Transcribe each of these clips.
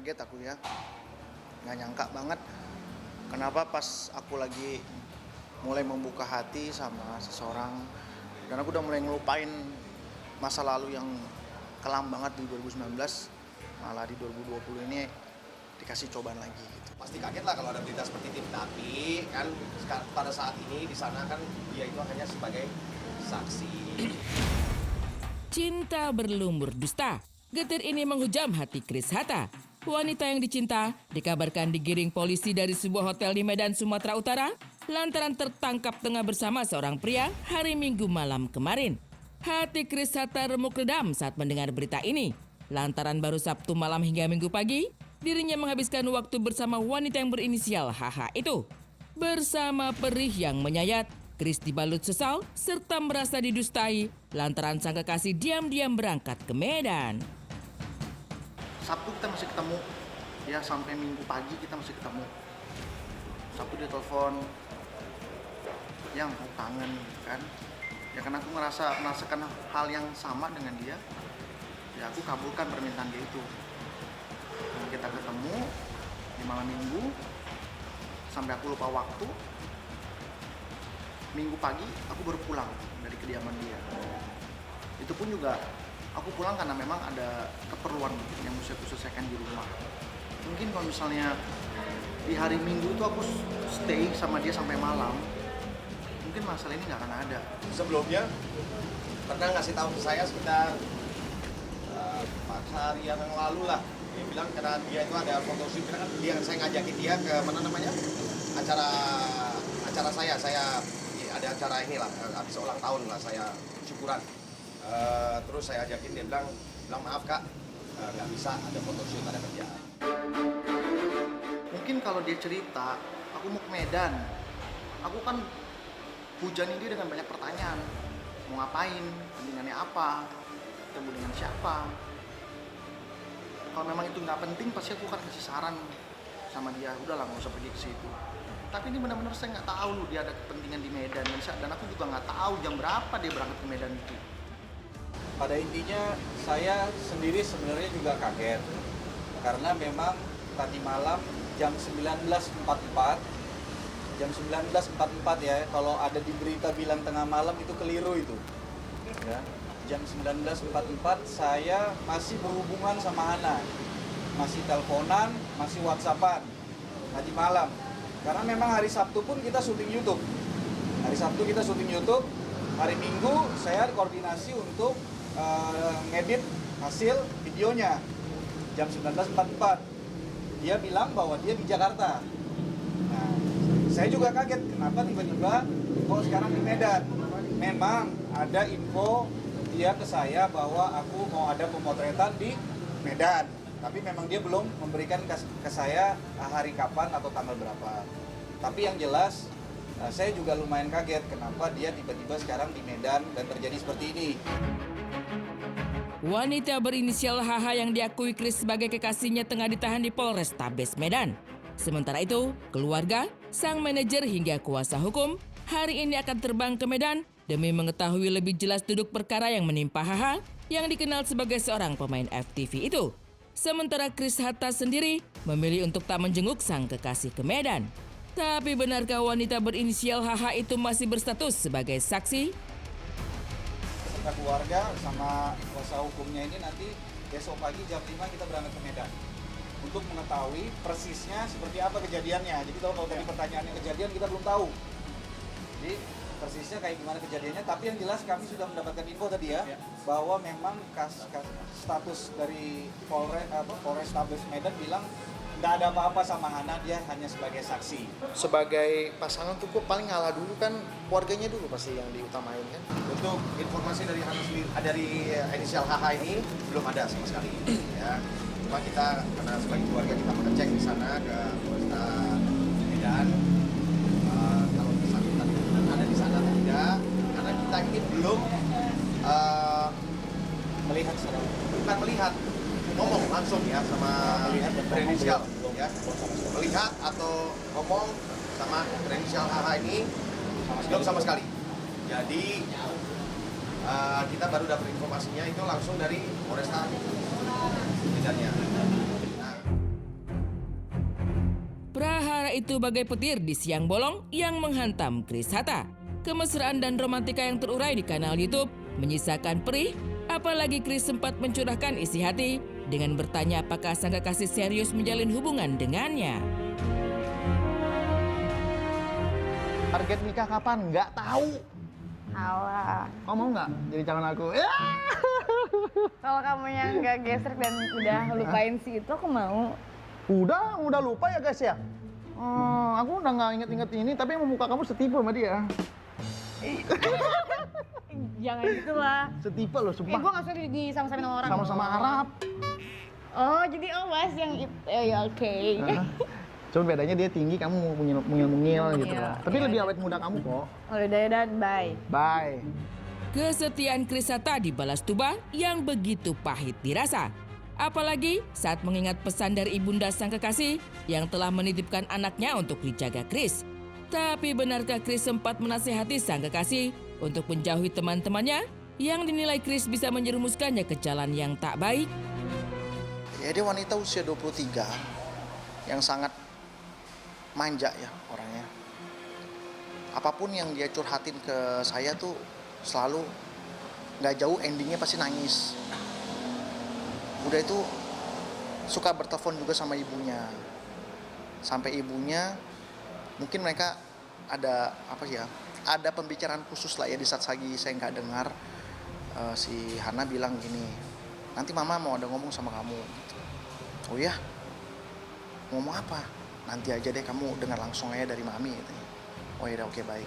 kaget aku ya, nggak nyangka banget kenapa pas aku lagi mulai membuka hati sama seseorang dan aku udah mulai ngelupain masa lalu yang kelam banget di 2019, malah di 2020 ini dikasih cobaan lagi gitu. Pasti kaget lah kalau ada berita seperti itu, tapi kan pada saat ini di sana kan dia itu hanya sebagai saksi. Cinta berlumur dusta. Getir ini menghujam hati Chris Hatta. Wanita yang dicinta dikabarkan digiring polisi dari sebuah hotel di Medan, Sumatera Utara lantaran tertangkap tengah bersama seorang pria hari Minggu malam kemarin. Hati Chris Hatta remuk redam saat mendengar berita ini. Lantaran baru Sabtu malam hingga Minggu pagi, dirinya menghabiskan waktu bersama wanita yang berinisial HH itu. Bersama perih yang menyayat, Chris dibalut sesal serta merasa didustai lantaran sang kekasih diam-diam berangkat ke Medan. Sabtu kita masih ketemu, ya sampai Minggu pagi kita masih ketemu. Sabtu dia telepon, yang aku kangen kan. Ya karena aku merasakan hal yang sama dengan dia, ya aku kabulkan permintaan dia itu. Dan kita ketemu di malam Minggu, sampai aku lupa waktu. Minggu pagi aku baru pulang dari kediaman dia. Itu pun juga aku pulang karena memang ada keperluan yang mesti aku selesaikan di rumah. Mungkin kalau misalnya di hari Minggu itu aku stay sama dia sampai malam, mungkin masalah ini nggak akan ada. Sebelumnya pernah ngasih tahu ke saya sekitar 4 hari yang lalu lah. Dia bilang karena dia itu ada photoshoot, karena kan saya ngajakin dia ke mana namanya acara saya ada acara inilah habis ulang tahun lah, saya syukuran. Terus saya ajakin, dia bilang maaf kak, nggak bisa, ada photoshoot, ada kerjaan. Mungkin kalau dia cerita, aku mau ke Medan, aku kan hujanin dia dengan banyak pertanyaan. Mau ngapain? Kepentingannya apa? Ketemu dengan siapa? Kalau memang itu nggak penting, pasti aku akan kasih saran sama dia. Udahlah, nggak usah pergi ke situ. Tapi ini benar-benar saya nggak tahu loh dia ada kepentingan di Medan, dan aku juga nggak tahu jam berapa dia berangkat ke Medan itu. Pada intinya saya sendiri sebenarnya juga kaget karena memang tadi malam jam 19.44 ya, kalau ada di berita bilang tengah malam itu keliru itu ya. Jam 19.44 saya masih berhubungan sama Hana, masih teleponan, masih whatsappan tadi malam, karena memang hari Sabtu pun kita syuting YouTube. Hari Sabtu kita syuting YouTube, hari Minggu saya koordinasi untuk ngedit hasil videonya. Jam 19.44 dia bilang bahwa dia di Jakarta. Nah, saya juga kaget kenapa tiba-tiba kok sekarang di Medan. Memang ada info dia ke saya bahwa aku mau ada pemotretan di Medan, tapi memang dia belum memberikan ke saya hari kapan atau tanggal berapa. Tapi yang jelas saya juga lumayan kaget kenapa dia tiba-tiba sekarang di Medan dan terjadi seperti ini. Wanita berinisial HH yang diakui Chris sebagai kekasihnya tengah ditahan di Polrestabes Medan. Sementara itu, keluarga, sang manajer hingga kuasa hukum hari ini akan terbang ke Medan demi mengetahui lebih jelas duduk perkara yang menimpa HH yang dikenal sebagai seorang pemain FTV itu. Sementara Chris Hatta sendiri memilih untuk tak menjenguk sang kekasih ke Medan. Tapi benarkah wanita berinisial HH itu masih berstatus sebagai saksi? Keluarga sama kuasa hukumnya ini nanti besok pagi jam 5 kita berangkat ke Medan untuk mengetahui persisnya seperti apa kejadiannya. Jadi kalau tadi pertanyaannya kejadian kita belum tahu. Jadi persisnya kayak gimana kejadiannya, tapi yang jelas kami sudah mendapatkan info tadi ya, bahwa memang status dari Polrestabes Medan bilang nggak ada apa-apa sama Hana, dia hanya sebagai saksi. Sebagai pasangan tuh kok paling ngalah dulu kan, keluarganya dulu pasti yang diutamain kan. Untuk informasi dari Hana sendiri, dari inisial HH ini belum ada sama sekali ya. Cuma kita karena sebagai keluarga kita mengecek di sana ke Polresta Medan, kalau bersangkutan ada di sana atau tidak, karena kita ini belum Melihat secara bukan melihat, ngomong langsung ya sama berinisial ya, melihat atau ngomong sama berinisial HH ini belum sama sekali. Jadi kita baru dapat informasinya itu langsung dari Polresta Medannya. Nah, itu bagai petir di siang bolong yang menghantam Chris Hatta. Kemesraan dan romantika yang terurai di kanal YouTube menyisakan perih, apalagi Chris sempat mencurahkan isi hati dengan bertanya apakah sang kekasih serius menjalin hubungan dengannya. Target nikah kapan? Nggak tahu. Alah, Kau mau nggak jadi calon aku? kalau kamu yang nggak gesrek dan udah lupain si itu, aku mau. Udah lupa ya guys ya? Aku udah nggak inget-inget ini, tapi muka kamu setipe sama dia. Jangan gitu lah. Setipe loh, Gue sumpah. nggak suka disama-samain sama orang. Sama-sama Arab. Oh, jadi Mas yang itu. Ya oke. Cuma bedanya dia tinggi, kamu mungil-mungil gitu Iya, lah. Tapi iya, lebih iya. awet muda kamu kok. Oh, udah, bye. Bye. Kesetiaan Chris Hatta dibalas tuba yang begitu pahit dirasa. Apalagi saat mengingat pesan dari ibunda sang kekasih yang telah menitipkan anaknya untuk dijaga Chris. Tapi benarkah Chris sempat menasihati sang kekasih untuk menjauhi teman-temannya yang dinilai Chris bisa menjerumuskannya ke jalan yang tak baik? Ya dia wanita usia 23 yang sangat manja ya orangnya. Apapun yang dia curhatin ke saya tuh selalu nggak jauh endingnya pasti nangis. Udah itu suka bertelepon juga sama ibunya. Sampai ibunya mungkin mereka ada apa ya? Ada pembicaraan khusus lah ya di saat lagi saya nggak dengar. Si Hana bilang gini, nanti mama mau ada ngomong sama kamu. Oh ya, ngomong apa? Nanti aja deh, kamu dengar langsung aja dari mami. Gitu. Oh ya, oke baik.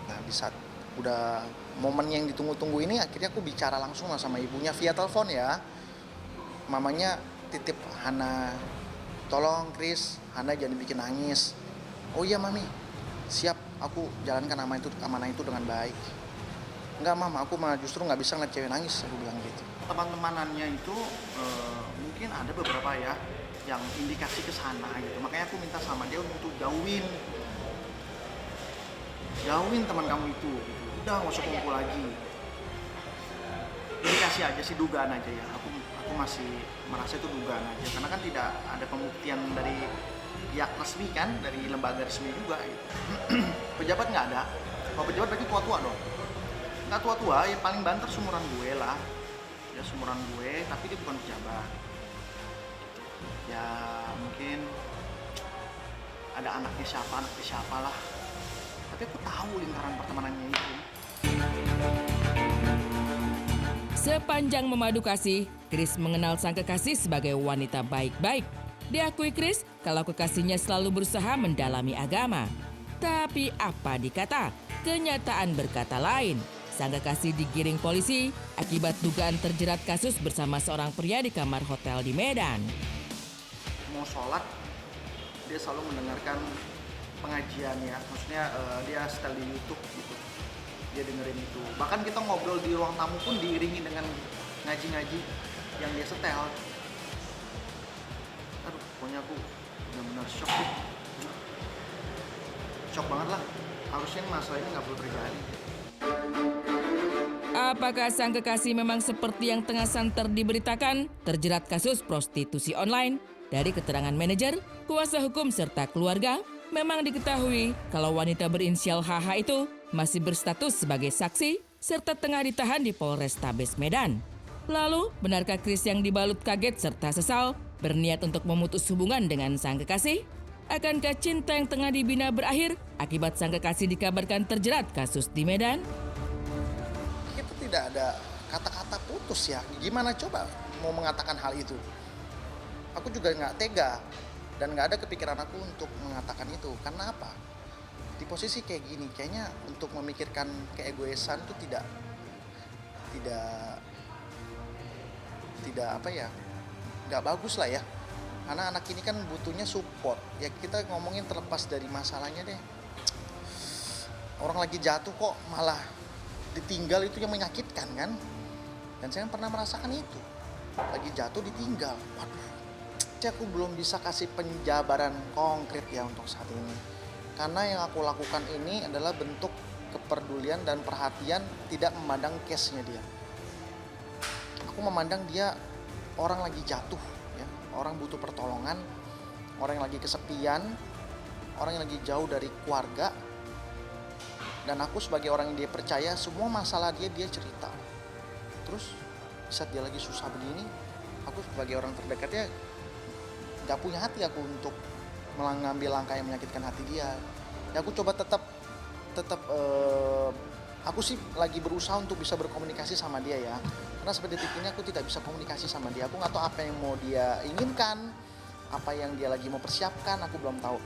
Nah di saat udah momen yang ditunggu-tunggu ini, akhirnya aku bicara langsung lah sama ibunya via telepon ya. Mamanya titip Hana, tolong Chris, Hana jangan bikin nangis. Oh iya mami, siap, aku jalankan amanah itu dengan baik. Enggak mama, aku malah justru nggak bisa ngeliat cewek nangis, aku bilang gitu. Teman-temanannya itu mungkin ada beberapa ya yang indikasi ke sana gitu. Makanya aku minta sama dia untuk jauhin teman kamu itu gitu. Udah nggak usah kumpul lagi. Indikasi aja sih, dugaan aja ya. Aku masih merasa itu dugaan aja karena kan tidak ada pembuktian dari pihak resmi kan, dari lembaga resmi juga gitu. Pejabat nggak ada. Kalau pejabat berarti tua-tua dong. Nggak tua-tua, ya paling banter sumuran gue lah. Ya sumuran gue, tapi dia bukan pejabat. Ya mungkin ada anaknya siapa lah. Tapi aku tahu lingkaran pertemanannya itu. Sepanjang memadu kasih, Chris mengenal sang kekasih sebagai wanita baik-baik. Diakui Chris kalau kekasihnya selalu berusaha mendalami agama. Tapi apa dikata, kenyataan berkata lain. Sang kekasih digiring polisi akibat dugaan terjerat kasus bersama seorang pria di kamar hotel di Medan. Mau sholat, dia selalu mendengarkan pengajian ya. Maksudnya dia setel di YouTube gitu. Dia dengerin itu. Bahkan kita ngobrol di ruang tamu pun diiringi dengan ngaji-ngaji yang dia setel. Aduh, pokoknya aku benar-benar shock deh. Shock banget lah. Harusnya masalah ini nggak perlu terjadi. Apakah sang kekasih memang seperti yang tengah santer diberitakan, terjerat kasus prostitusi online? Dari keterangan manajer, kuasa hukum serta keluarga, memang diketahui kalau wanita berinisial HH itu masih berstatus sebagai saksi serta tengah ditahan di Polrestabes Medan. Lalu, benarkah Chris yang dibalut kaget serta sesal berniat untuk memutus hubungan dengan sang kekasih? Akankah cinta yang tengah dibina berakhir akibat sang kekasih dikabarkan terjerat kasus di Medan? Kita tidak ada kata-kata putus ya. Gimana coba mau mengatakan hal itu? Aku juga nggak tega dan nggak ada kepikiran aku untuk mengatakan itu. Karena apa? Di posisi kayak gini, kayaknya untuk memikirkan keegoisan itu tidak apa ya, nggak bagus lah ya. Karena anak ini kan butuhnya support. Ya kita ngomongin terlepas dari masalahnya deh. Orang lagi jatuh kok malah ditinggal, itu yang menyakitkan kan. Dan saya pernah merasakan itu. Lagi jatuh ditinggal. Waduh. Jadi aku belum bisa kasih penjabaran konkret ya untuk saat ini. Karena yang aku lakukan ini adalah bentuk kepedulian dan perhatian, tidak memandang case-nya dia. Aku memandang dia orang lagi jatuh, ya, orang butuh pertolongan, orang yang lagi kesepian, orang yang lagi jauh dari keluarga, dan aku sebagai orang yang dia percaya, semua masalah dia cerita. Terus saat dia lagi susah begini, aku sebagai orang terdekatnya gak punya hati aku untuk mengambil langkah yang menyakitkan hati dia. Ya aku coba tetap aku sih lagi berusaha untuk bisa berkomunikasi sama dia ya, karena sampai detik ini aku tidak bisa komunikasi sama dia. Aku nggak tahu apa yang mau dia inginkan, apa yang dia lagi mau persiapkan, aku belum tahu.